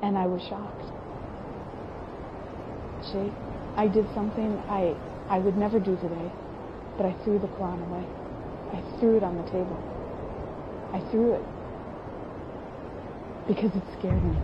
And I was shocked. Sheikh, I did something I would never do today, but I threw the Quran away. I threw it on the table. I threw it because it scared me.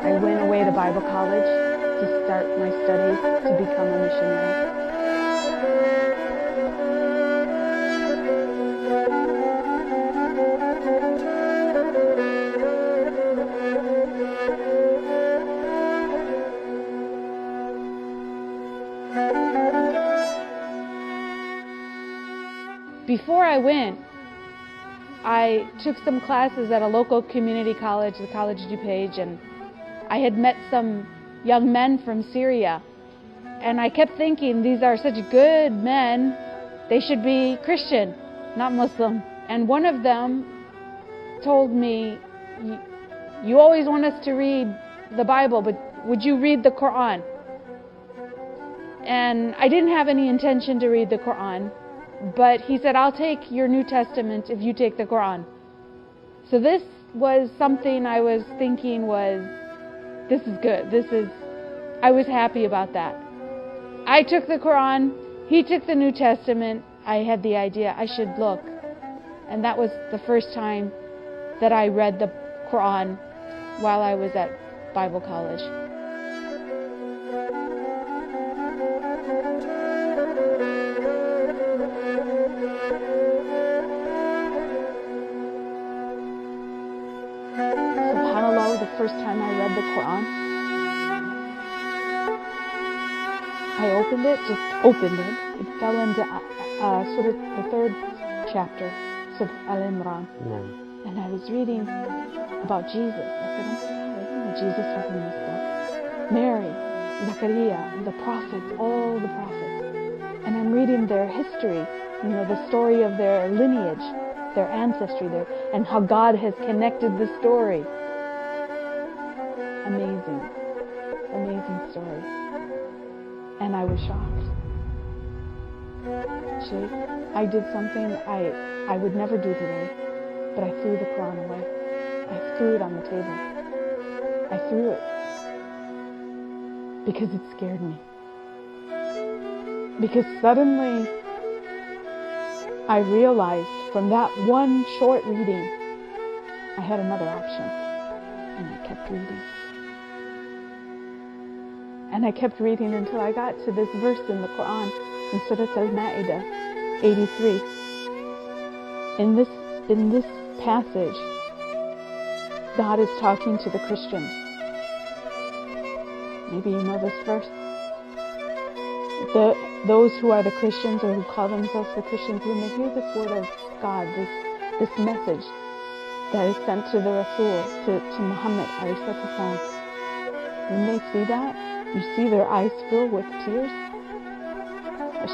I went away to Bible college to start my studies to become a missionary. Before I went, I took some classes at a local community college, the College DuPage, and I had met some young men from Syria. And I kept thinking, these are such good men, they should be Christian, not Muslim. And one of them told me, you always want us to read the Bible, but would you read the Quran? And I didn't have any intention to read the Quran. But he said, I'll take your New Testament if you take the Quran. So this was something I was thinking was, this is good. I was happy about that. I took the Quran, he took the New Testament. I had the idea I should look. And that was the first time that I read the Quran while I was at Bible college. SubhanAllah, the first time I read the Quran, I opened it, it fell into sort of the third chapter, Surah Al-Imran. And I was reading about Jesus. I said, oh my God, Jesus was in this book. Mary, Zachariah, the prophets, all the prophets. And I'm reading their history, the story of their lineage, their ancestry, and how God has connected the story. Amazing, amazing story. And I was shocked. Sheikh, I did something I would never do today, but I threw the Quran away. I threw it on the table. I threw it because it scared me. Because suddenly I realized from that one short reading, I had another option. And I kept reading. And I kept reading until I got to this verse in the Quran, in Surah Al-Ma'idah 83. In this passage, God is talking to the Christians. Maybe you know this verse. Those who are the Christians or who call themselves the Christians, when they hear this word of God, this message that is sent to the Rasul, to Muhammad, when they see that, you see their eyes fill with tears.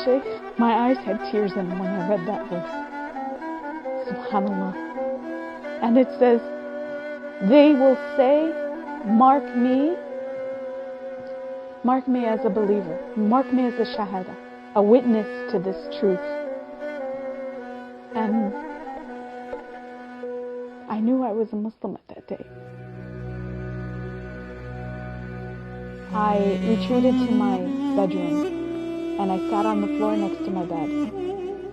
Shaykh, my eyes had tears in them when I read that verse. SubhanAllah. And it says, they will say, mark me as a believer. Mark me as a shahada, a witness to this truth. And I knew I was a Muslim at that day. I retreated to my bedroom and I sat on the floor next to my bed.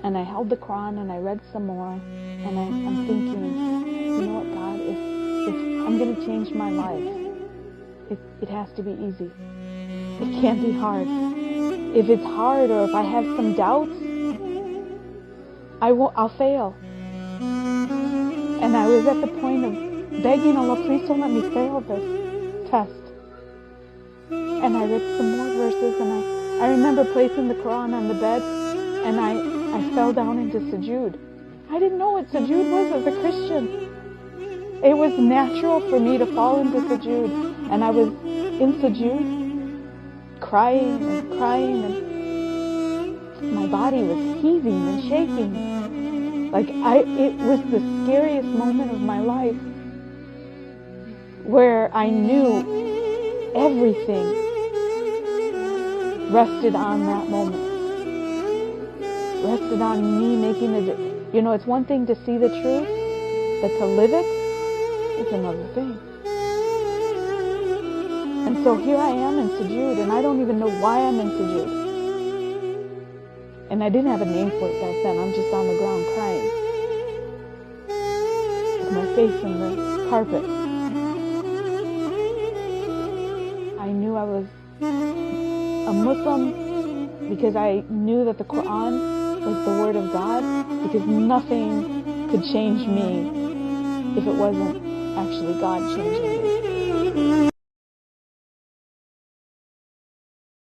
And I held the Quran and I read some more. And I'm thinking, you know what, God, if I'm going to change my life, it has to be easy. It can't be hard. If it's hard or if I have some doubts, I'll fail. And I was at the point of begging Allah, please don't let me fail this test. And I read some more verses, and I remember placing the Quran on the bed, and I fell down into sujood. I didn't know what sujood was as a Christian. It was natural for me to fall into sujood, and I was in sujood, crying, and my body was heaving and shaking. It was the scariest moment of my life. where I knew everything rested on that moment. Rested on me making it. It's one thing to see the truth, but to live it is another thing. And so here I am in sujood, and I don't even know why I'm in sujood. And I didn't have a name for it back then. I'm just on the ground crying, with my face in the carpet. I knew I was a Muslim because I knew that the Quran was the word of God, because nothing could change me if it wasn't actually God changing me.